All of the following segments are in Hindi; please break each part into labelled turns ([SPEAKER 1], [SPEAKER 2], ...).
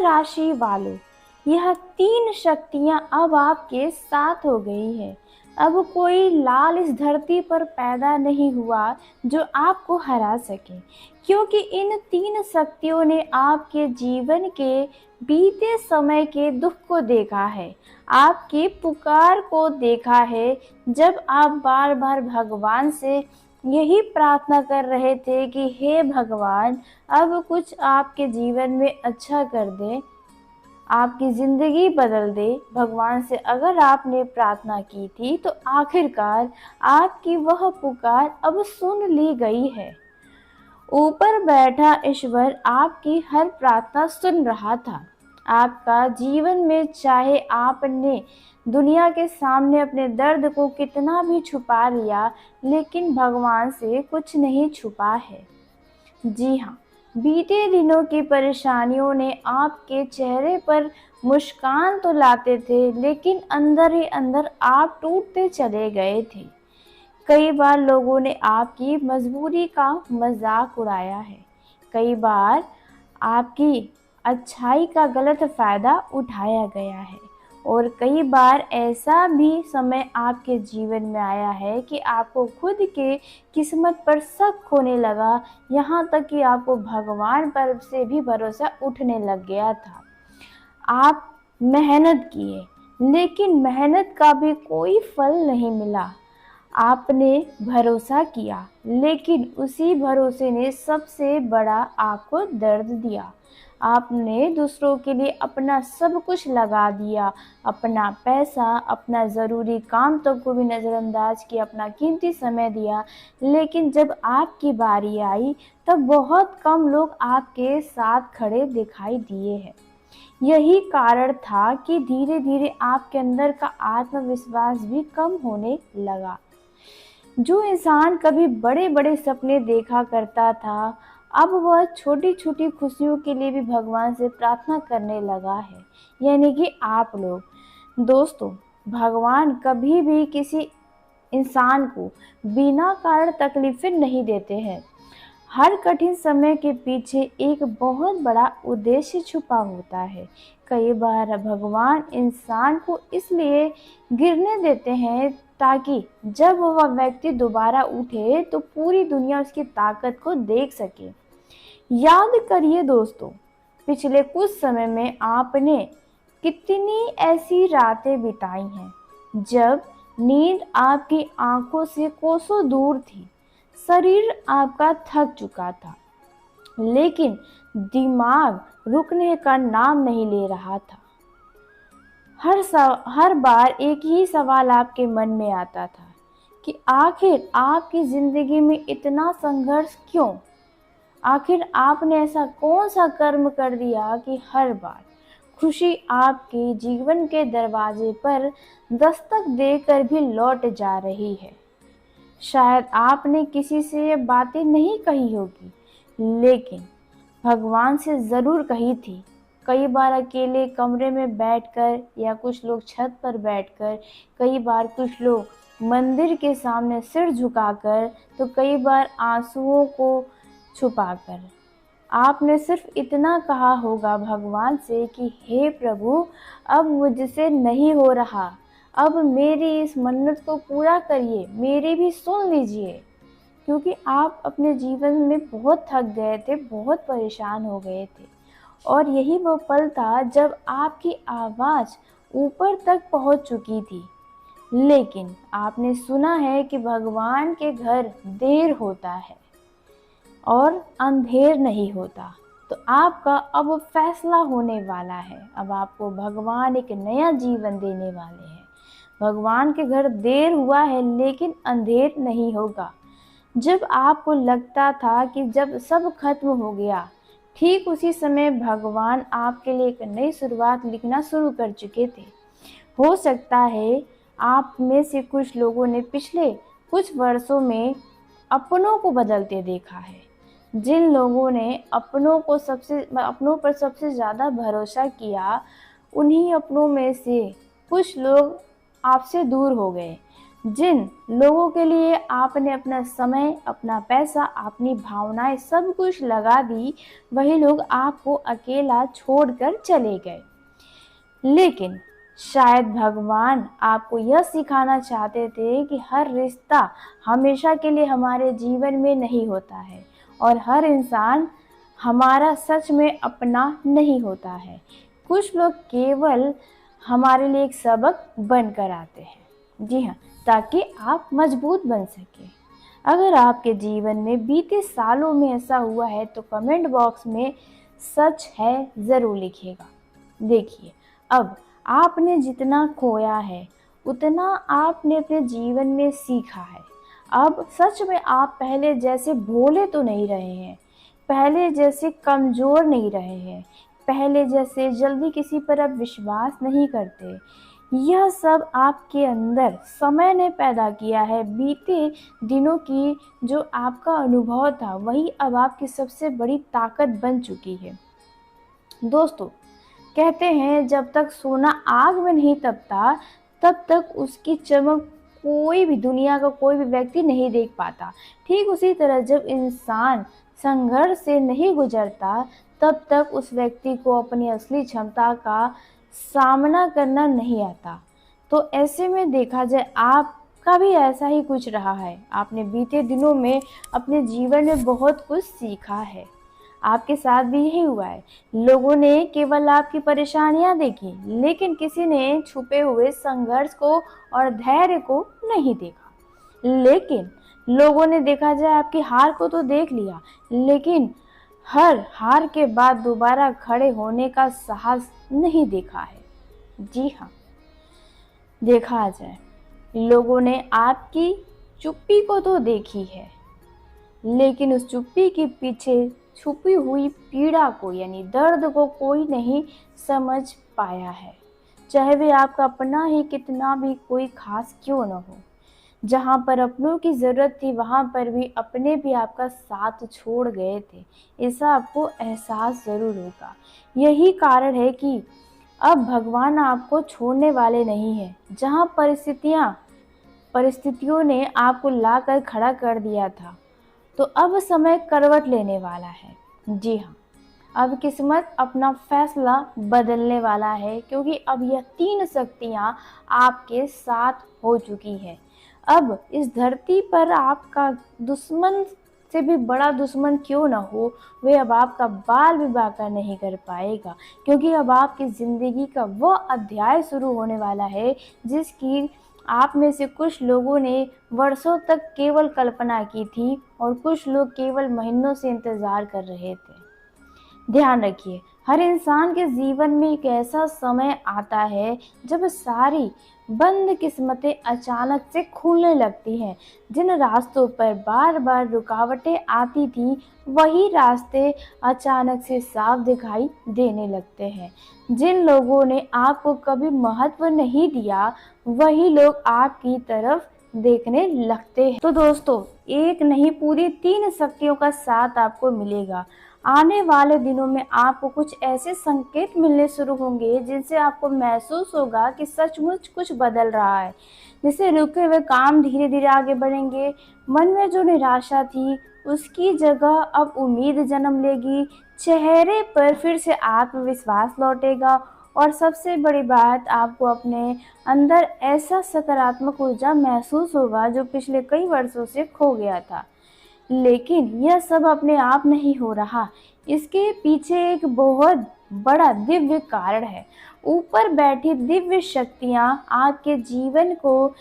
[SPEAKER 1] राशि वालों, यह तीन शक्तियां अब आपके साथ हो गई है। अब कोई लाल इस धरती पर पैदा नहीं हुआ जो आपको हरा सके, क्योंकि इन तीन शक्तियों ने आपके जीवन के बीते समय के दुख को देखा है, आपकी पुकार को देखा है। जब आप बार बार भगवान से यही प्रार्थना कर रहे थे कि हे भगवान, अब कुछ आपके जीवन में अच्छा कर दे, आपकी ज़िंदगी बदल दे, भगवान से अगर आपने प्रार्थना की थी तो आखिरकार आपकी वह पुकार अब सुन ली गई है। ऊपर बैठा ईश्वर आपकी हर प्रार्थना सुन रहा था। आपका जीवन में चाहे आपने दुनिया के सामने अपने दर्द को कितना भी छुपा लिया, लेकिन भगवान से कुछ नहीं छुपा है। जी हाँ, बीते दिनों की परेशानियों ने आपके चेहरे पर मुस्कान तो लाते थे, लेकिन अंदर ही अंदर आप टूटते चले गए थे। कई बार लोगों ने आपकी मजबूरी का मजाक उड़ाया है, कई बार आपकी अच्छाई का गलत फ़ायदा उठाया गया है, और कई बार ऐसा भी समय आपके जीवन में आया है कि आपको खुद के किस्मत पर शक होने लगा, यहाँ तक कि आपको भगवान पर से भी भरोसा उठने लग गया था। आप मेहनत किए, लेकिन मेहनत का भी कोई फल नहीं मिला। आपने भरोसा किया, लेकिन उसी भरोसे ने सबसे बड़ा आपको दर्द दिया। आपने दूसरों के लिए अपना सब कुछ लगा दिया, अपना पैसा, अपना ज़रूरी काम तक को भी नज़रअंदाज किया, अपना कीमती समय दिया, लेकिन जब आपकी बारी आई तब बहुत कम लोग आपके साथ खड़े दिखाई दिए हैं। यही कारण था कि धीरे धीरे आपके अंदर का आत्मविश्वास भी कम होने लगा। जो इंसान कभी बड़े बड़े सपने देखा करता था, अब वह छोटी छोटी खुशियों के लिए भी भगवान से प्रार्थना करने लगा है, यानी कि आप लोग। दोस्तों, भगवान कभी भी किसी इंसान को बिना कारण तकलीफें नहीं देते हैं। हर कठिन समय के पीछे एक बहुत बड़ा उद्देश्य छुपा होता है। कई बार भगवान इंसान को इसलिए गिरने देते हैं ताकि जब वह व्यक्ति दोबारा उठे तो पूरी दुनिया उसकी ताकत को देख सके। याद करिए दोस्तों, पिछले कुछ समय में आपने कितनी ऐसी रातें बिताई हैं जब नींद आपकी आंखों से कोसों दूर थी, शरीर आपका थक चुका था, लेकिन दिमाग रुकने का नाम नहीं ले रहा था। हर बार एक ही सवाल आपके मन में आता था कि आखिर आपकी ज़िंदगी में इतना संघर्ष क्यों? आखिर आपने ऐसा कौन सा कर्म कर दिया कि हर बार खुशी आपके जीवन के दरवाजे पर दस्तक देकर भी लौट जा रही है? शायद आपने किसी से ये बातें नहीं कही होगी, लेकिन भगवान से ज़रूर कही थी। कई बार अकेले कमरे में बैठकर, या कुछ लोग छत पर बैठकर, कई बार कुछ लोग मंदिर के सामने सिर झुकाकर, तो कई बार आंसुओं को छुपाकर। आपने सिर्फ इतना कहा होगा भगवान से कि हे प्रभु, अब मुझसे नहीं हो रहा, अब मेरी इस मन्नत को पूरा करिए, मेरी भी सुन लीजिए। क्योंकि आप अपने जीवन में बहुत थक गए थे, बहुत परेशान हो गए थे, और यही वो पल था जब आपकी आवाज़ ऊपर तक पहुंच चुकी थी। लेकिन आपने सुना है कि भगवान के घर देर होता है और अंधेर नहीं होता। तो आपका अब फैसला होने वाला है। अब आपको भगवान एक नया जीवन देने वाले हैं। भगवान के घर देर हुआ है, लेकिन अंधेर नहीं होगा। जब आपको लगता था कि जब सब खत्म हो गया, ठीक उसी समय भगवान आपके लिए एक नई शुरुआत लिखना शुरू कर चुके थे। हो सकता है आप में से कुछ लोगों ने पिछले कुछ वर्षों में अपनों को बदलते देखा है। जिन लोगों ने अपनों पर सबसे ज़्यादा भरोसा किया, उन्हीं अपनों में से कुछ लोग आपसे दूर हो गए। जिन लोगों के लिए आपने अपना समय, अपना पैसा, अपनी भावनाएं सब कुछ लगा दी, वही लोग आपको अकेला छोड़कर चले गए। लेकिन शायद भगवान आपको यह सिखाना चाहते थे कि हर रिश्ता हमेशा के लिए हमारे जीवन में नहीं होता है और हर इंसान हमारा सच में अपना नहीं होता है। कुछ लोग केवल हमारे लिए एक सबक बनकर आते हैं। जी हाँ, ताकि आप मजबूत बन सके। अगर आपके जीवन में बीते सालों में ऐसा हुआ है तो कमेंट बॉक्स में सच है ज़रूर लिखिएगा। देखिए, अब आपने जितना खोया है उतना आपने अपने जीवन में सीखा है। अब सच में आप पहले जैसे भोले तो नहीं रहे हैं, पहले जैसे कमज़ोर नहीं रहे हैं, पहले जैसे जल्दी किसी पर अब विश्वास नहीं करते। यह सब आपके अंदर समय ने पैदा किया है। बीते दिनों की जो आपका अनुभव था वही अब आपकी सबसे बड़ी ताकत बन चुकी है। दोस्तों, कहते हैं जब तक सोना आग में नहीं तपता तब तक उसकी चमक कोई भी दुनिया का कोई भी व्यक्ति नहीं देख पाता। ठीक उसी तरह जब इंसान संघर्ष से नहीं गुजरता तब तक उस व्यक्ति को अपनी असली क्षमता का सामना करना नहीं आता। तो ऐसे में देखा जाए आपका भी ऐसा ही कुछ रहा है। आपने बीते दिनों में अपने जीवन में बहुत कुछ सीखा है। आपके साथ भी यही हुआ है। लोगों ने केवल आपकी परेशानियां देखी, लेकिन किसी ने छुपे हुए संघर्ष को और धैर्य को नहीं देखा। लेकिन लोगों ने देखा जाए आपकी हार को तो देख लिया, लेकिन हर हार के बाद दोबारा खड़े होने का साहस नहीं देखा है। जी हाँ, देखा जाए लोगों ने आपकी चुप्पी को तो देखी है, लेकिन उस चुप्पी के पीछे छुपी हुई पीड़ा को यानी दर्द को कोई नहीं समझ पाया है। चाहे वे आपका अपना ही कितना भी कोई खास क्यों न हो। जहाँ पर अपनों की ज़रूरत थी वहाँ पर भी अपने भी आपका साथ छोड़ गए थे। ऐसा आपको एहसास ज़रूर होगा। यही कारण है कि अब भगवान आपको छोड़ने वाले नहीं हैं। जहाँ परिस्थितियों ने आपको लाकर खड़ा कर दिया था, तो अब समय करवट लेने वाला है। जी हाँ, अब किस्मत अपना फैसला बदलने वाला है, क्योंकि अब यह तीन शक्तियाँ आपके साथ हो चुकी हैं। अब इस धरती पर आपका दुश्मन से भी बड़ा दुश्मन क्यों ना हो, वे अब आपका बाल भी बांका नहीं कर पाएगा, क्योंकि अब आपकी ज़िंदगी का वह अध्याय शुरू होने वाला है जिसकी आप में से कुछ लोगों ने वर्षों तक केवल कल्पना की थी और कुछ लोग केवल महीनों से इंतज़ार कर रहे थे। ध्यान रखिए, हर इंसान के जीवन में एक ऐसा समय आता है जब सारी बंद किस्मतें अचानक से खुलने लगती हैं। जिन रास्तों पर बार बार रुकावटें आती थी वही रास्ते अचानक से साफ दिखाई देने लगते हैं। जिन लोगों ने आपको कभी महत्व नहीं दिया वही लोग आपकी तरफ देखने लगते हैं। तो दोस्तों, एक नहीं पूरी तीन शक्तियों का साथ आपको मिलेगा। आने वाले दिनों में आपको कुछ ऐसे संकेत मिलने शुरू होंगे जिनसे आपको महसूस होगा कि सचमुच कुछ बदल रहा है। जिससे रुके हुए काम धीरे धीरे आगे बढ़ेंगे। मन में जो निराशा थी उसकी जगह अब उम्मीद जन्म लेगी। चेहरे पर फिर से आत्मविश्वास लौटेगा और सबसे बड़ी बात, आपको अपने अंदर ऐसा सकारात्मक ऊर्जा महसूस होगा जो पिछले कई वर्षों से खो गया था। लेकिन यह सब अपने आप नहीं हो रहा, इसके पीछे एक बहुत बड़ा दिव्य कारण है। ऊपर बैठी दिव्य शक्तियाँ आपके जीवन को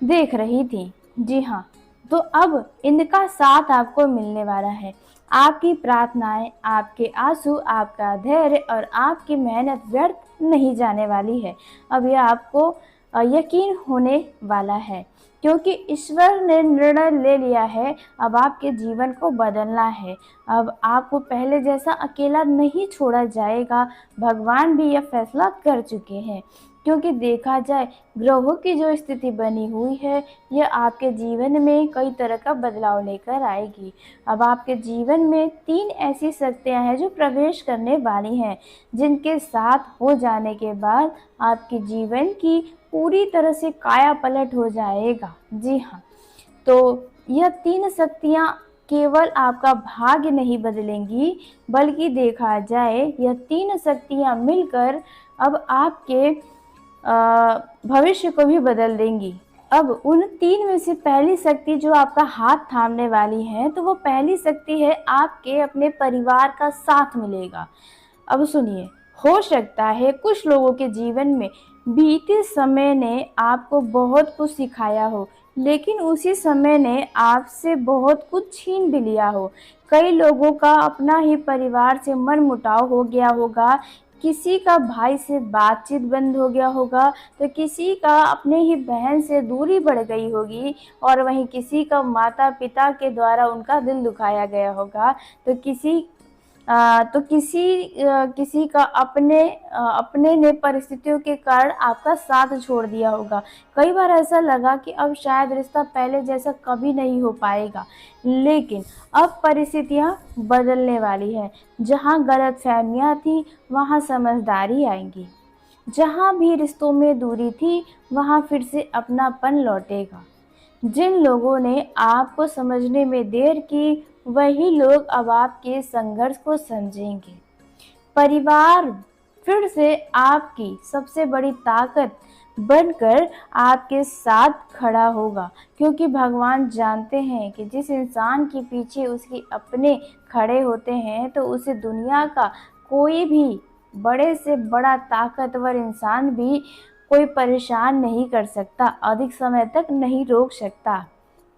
[SPEAKER 1] देख रही थी। जी हाँ, तो अब इनका साथ आपको मिलने वाला है। आपकी प्रार्थनाएं, आपके आंसू, आपका धैर्य और आपकी मेहनत व्यर्थ नहीं जाने वाली है। अब यह आपको यकीन होने वाला है, क्योंकि ईश्वर ने निर्णय ले लिया है। अब आपके जीवन को बदलना है। अब आपको पहले जैसा अकेला नहीं छोड़ा जाएगा। भगवान भी यह फैसला कर चुके हैं, क्योंकि देखा जाए ग्रहों की जो स्थिति बनी हुई है यह आपके जीवन में कई तरह का बदलाव लेकर आएगी। अब आपके जीवन में तीन ऐसी शक्तियाँ हैं जो प्रवेश करने वाली हैं, जिनके साथ हो जाने के बाद आपके जीवन की पूरी तरह से काया पलट हो जाएगा। जी हाँ, तो यह तीन शक्तियाँ केवल आपका भाग्य नहीं बदलेंगी, बल्कि देखा जाए यह तीन शक्तियाँ मिलकर अब आपके भविष्य को भी बदल देंगी। अब उन तीन में से पहली शक्ति जो आपका हाथ थामने वाली है, तो वो पहली शक्ति है आपके अपने परिवार का साथ मिलेगा। अब सुनिए, हो सकता है कुछ लोगों के जीवन में बीते समय ने आपको बहुत कुछ सिखाया हो, लेकिन उसी समय ने आपसे बहुत कुछ छीन भी लिया हो। कई लोगों का अपना ही परिवार से मनमुटाव हो गया होगा, किसी का भाई से बातचीत बंद हो गया होगा, तो किसी का अपने ही बहन से दूरी बढ़ गई होगी, और वहीं किसी का माता-पिता के द्वारा उनका दिल दुखाया गया होगा, तो किसी का अपने ने परिस्थितियों के कारण आपका साथ छोड़ दिया होगा। कई बार ऐसा लगा कि अब शायद रिश्ता पहले जैसा कभी नहीं हो पाएगा, लेकिन अब परिस्थितियाँ बदलने वाली हैं। जहाँ गलतफहमियाँ थी, वहाँ समझदारी आएगी। जहाँ भी रिश्तों में दूरी थी, वहाँ फिर से अपनापन लौटेगा। जिन लोगों ने आपको समझने में देर की, वही लोग अब आपके संघर्ष को समझेंगे। परिवार फिर से आपकी सबसे बड़ी ताकत बनकर आपके साथ खड़ा होगा, क्योंकि भगवान जानते हैं कि जिस इंसान के पीछे उसके अपने खड़े होते हैं, तो उसे दुनिया का कोई भी बड़े से बड़ा ताकतवर इंसान भी कोई परेशान नहीं कर सकता, अधिक समय तक नहीं रोक सकता।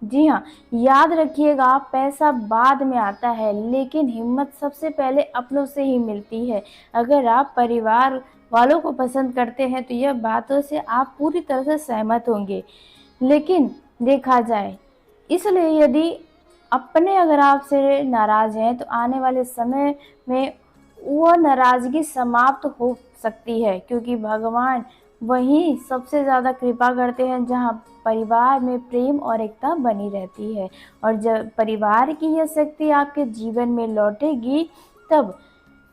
[SPEAKER 1] जी हाँ, याद रखिएगा, पैसा बाद में आता है, लेकिन हिम्मत सबसे पहले अपनों से ही मिलती है। अगर आप परिवार वालों को पसंद करते हैं, तो यह बातों से आप पूरी तरह से सहमत होंगे। लेकिन देखा जाए, इसलिए यदि अपने अगर आपसे नाराज़ हैं, तो आने वाले समय में वह नाराज़गी समाप्त हो सकती है, क्योंकि भगवान वहीं सबसे ज़्यादा कृपा करते हैं जहाँ परिवार में प्रेम और एकता बनी रहती है। और जब परिवार की यह शक्ति आपके जीवन में लौटेगी, तब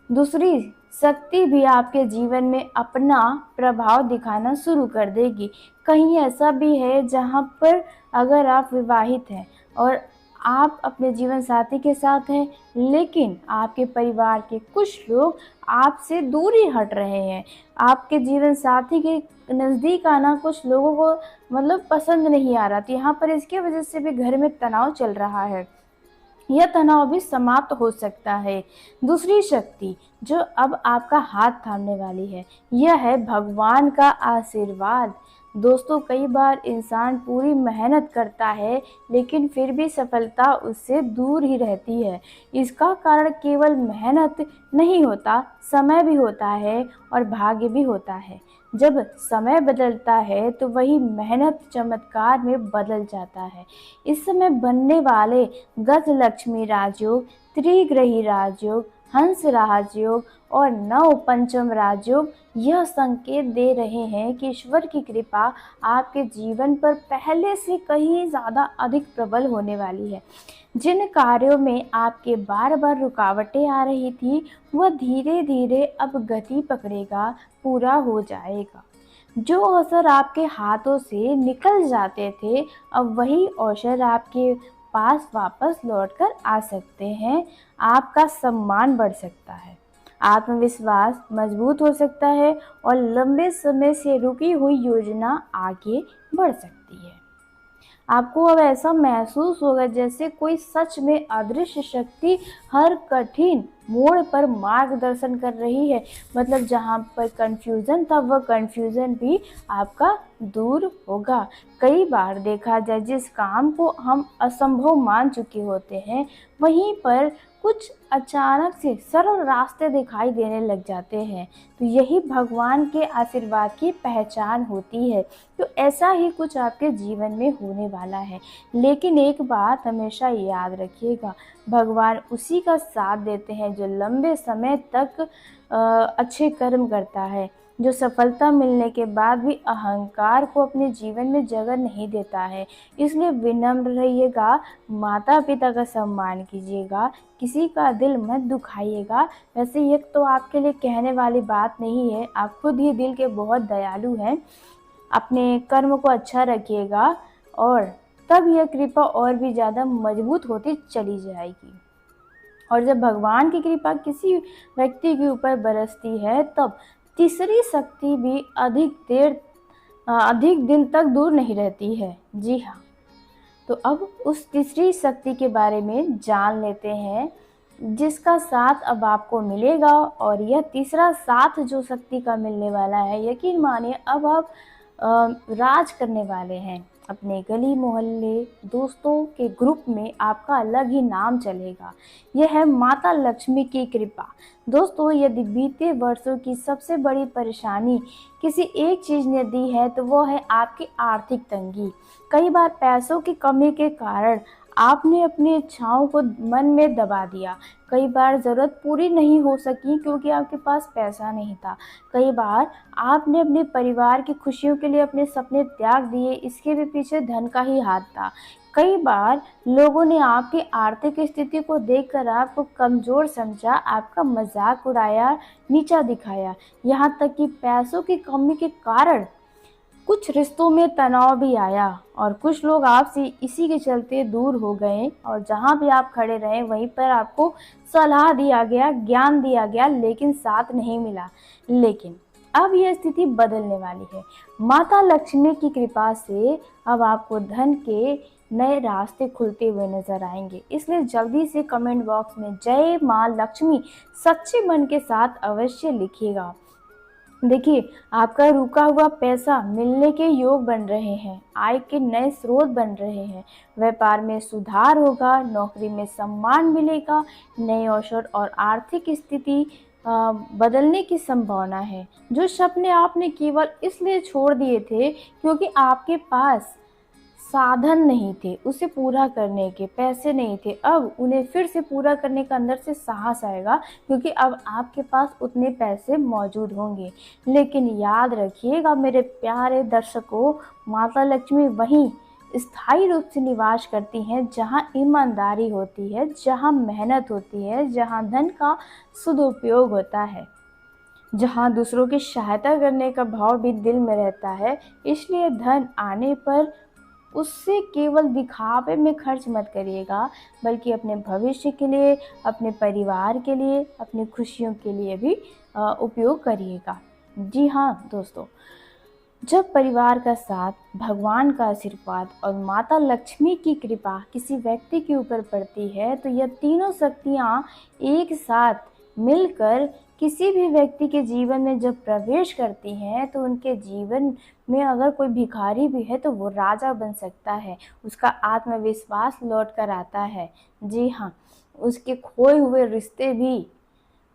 [SPEAKER 1] दूसरी शक्ति भी आपके जीवन में अपना प्रभाव दिखाना शुरू कर देगी। कहीं ऐसा भी है जहाँ पर अगर आप विवाहित हैं और आप अपने जीवन साथी के साथ हैं, लेकिन आपके परिवार के कुछ लोग आपसे दूरी हट रहे हैं। आपके जीवन साथी के नज़दीक आना कुछ लोगों को मतलब पसंद नहीं आ रहा, तो यहाँ पर इसकी वजह से भी घर में तनाव चल रहा है। यह तनाव भी समाप्त हो सकता है। दूसरी शक्ति जो अब आपका हाथ थामने वाली है, यह है भगवान का आशीर्वाद। दोस्तों, कई बार इंसान पूरी मेहनत करता है, लेकिन फिर भी सफलता उससे दूर ही रहती है। इसका कारण केवल मेहनत नहीं होता, समय भी होता है और भाग्य भी होता है। जब समय बदलता है, तो वही मेहनत चमत्कार में बदल जाता है। इस समय बनने वाले गजलक्ष्मी राजयोग, त्रिग्रही राजयोग, हंस राजयोग और नव पंचम राजयोग यह संकेत दे रहे हैं कि ईश्वर की कृपा आपके जीवन पर पहले से कहीं ज़्यादा अधिक प्रबल होने वाली है। जिन कार्यों में आपके बार बार रुकावटें आ रही थी, वह धीरे धीरे अब गति पकड़ेगा, पूरा हो जाएगा। जो अवसर आपके हाथों से निकल जाते थे, अब वही अवसर आपके पास वापस लौटकर आ सकते हैं। आपका सम्मान बढ़ सकता है, आत्मविश्वास मजबूत हो सकता है और लंबे समय से रुकी हुई योजना आगे बढ़ सकती है। आपको अब ऐसा महसूस होगा जैसे कोई सच में अदृश्य शक्ति हर कठिन मोड़ पर मार्गदर्शन कर रही है। मतलब जहाँ पर कन्फ्यूज़न था, वह कन्फ्यूज़न भी आपका दूर होगा। कई बार देखा जाए, जिस काम को हम असंभव मान चुके होते हैं, वहीं पर कुछ अचानक से सरल रास्ते दिखाई देने लग जाते हैं। तो यही भगवान के आशीर्वाद की पहचान होती है। तो ऐसा ही कुछ आपके जीवन में होने वाला है। लेकिन एक बात हमेशा याद रखिएगा, भगवान उसी का साथ देते हैं जो लंबे समय तक अच्छे कर्म करता है, जो सफलता मिलने के बाद भी अहंकार को अपने जीवन में जगह नहीं देता है। इसलिए विनम्र रहिएगा, माता पिता का सम्मान कीजिएगा, किसी का दिल मत दुखाइएगा। वैसे ये तो आपके लिए कहने वाली बात नहीं है, आप खुद ही दिल के बहुत दयालु हैं। अपने कर्म को अच्छा रखिएगा और तब यह कृपा और भी ज़्यादा मजबूत होती चली जाएगी। और जब भगवान की कृपा किसी व्यक्ति के ऊपर बरसती है तब तीसरी शक्ति भी अधिक दिन तक दूर नहीं रहती है। जी हाँ, तो अब उस तीसरी शक्ति के बारे में जान लेते हैं जिसका साथ अब आपको मिलेगा। और यह तीसरा साथ जो शक्ति का मिलने वाला है, यकीन मानिए अब आप राज करने वाले हैं। अपने गली मोहल्ले दोस्तों के ग्रुप में आपका अलग ही नाम चलेगा। यह है माता लक्ष्मी की कृपा। दोस्तों, यदि बीते वर्षों की सबसे बड़ी परेशानी किसी एक चीज़ ने दी है तो वो है आपकी आर्थिक तंगी। कई बार पैसों की कमी के कारण आपने अपनी इच्छाओं को मन में दबा दिया। कई बार ज़रूरत पूरी नहीं हो सकी क्योंकि आपके पास पैसा नहीं था। कई बार आपने अपने परिवार की खुशियों के लिए अपने सपने त्याग दिए, इसके भी पीछे धन का ही हाथ था। कई बार लोगों ने आपकी आर्थिक स्थिति को देखकर आपको कमज़ोर समझा, आपका मजाक उड़ाया, नीचा दिखाया। यहाँ तक कि पैसों की कमी के कारण कुछ रिश्तों में तनाव भी आया और कुछ लोग आपसे इसी के चलते दूर हो गए। और जहाँ भी आप खड़े रहे वहीं पर आपको सलाह दिया गया, ज्ञान दिया गया, लेकिन साथ नहीं मिला। लेकिन अब यह स्थिति बदलने वाली है। माता लक्ष्मी की कृपा से अब आपको धन के नए रास्ते खुलते हुए नजर आएंगे। इसलिए जल्दी से कमेंट बॉक्स में जय माँ लक्ष्मी सच्चे मन के साथ अवश्य लिखिएगा। देखिए, आपका रुका हुआ पैसा मिलने के योग बन रहे हैं, आय के नए स्रोत बन रहे हैं, व्यापार में सुधार होगा, नौकरी में सम्मान मिलेगा, नए अवसर और आर्थिक स्थिति बदलने की संभावना है। जो सपने आपने केवल इसलिए छोड़ दिए थे क्योंकि आपके पास साधन नहीं थे उसे पूरा करने के, पैसे नहीं थे, अब उन्हें फिर से पूरा करने का अंदर से साहस आएगा क्योंकि अब आपके पास उतने पैसे मौजूद होंगे। लेकिन याद रखिएगा मेरे प्यारे दर्शकों, माता लक्ष्मी वहीं स्थायी रूप से निवास करती हैं जहां ईमानदारी होती है, जहां मेहनत होती है, जहां धन का सदुपयोग होता है, जहां दूसरों की सहायता करने का भाव भी दिल में रहता है। इसलिए धन आने पर उससे केवल दिखावे में खर्च मत करिएगा, बल्कि अपने भविष्य के लिए, अपने परिवार के लिए, अपनी खुशियों के लिए भी उपयोग करिएगा। जी हाँ दोस्तों, जब परिवार का साथ, भगवान का आशीर्वाद और माता लक्ष्मी की कृपा किसी व्यक्ति के ऊपर पड़ती है तो यह तीनों शक्तियाँ एक साथ मिलकर किसी भी व्यक्ति के जीवन में जब प्रवेश करती हैं तो उनके जीवन में अगर कोई भिखारी भी है तो वो राजा बन सकता है, उसका आत्मविश्वास लौट कर आता है। जी हाँ, उसके खोए हुए रिश्ते भी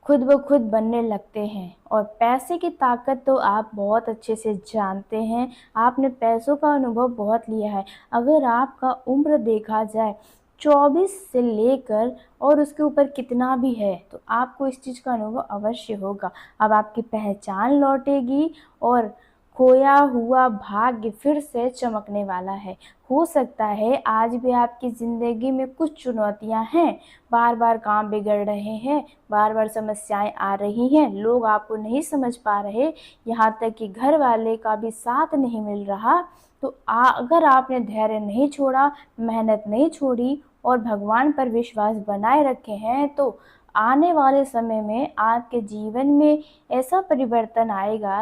[SPEAKER 1] खुद ब खुद बनने लगते हैं। और पैसे की ताकत तो आप बहुत अच्छे से जानते हैं, आपने पैसों का अनुभव बहुत लिया है। अगर आपका उम्र देखा जाए 24 से लेकर और उसके ऊपर कितना भी है तो आपको इस चीज़ का अनुभव अवश्य होगा। अब आपकी पहचान लौटेगी और खोया हुआ भाग्य फिर से चमकने वाला है। हो सकता है आज भी आपकी ज़िंदगी में कुछ चुनौतियां हैं, बार बार काम बिगड़ रहे हैं, बार बार समस्याएं आ रही हैं, लोग आपको नहीं समझ पा रहे, यहाँ तक कि घर वाले का भी साथ नहीं मिल रहा। तो अगर आपने धैर्य नहीं छोड़ा, मेहनत नहीं छोड़ी और भगवान पर विश्वास बनाए रखे हैं तो आने वाले समय में आपके जीवन में ऐसा परिवर्तन आएगा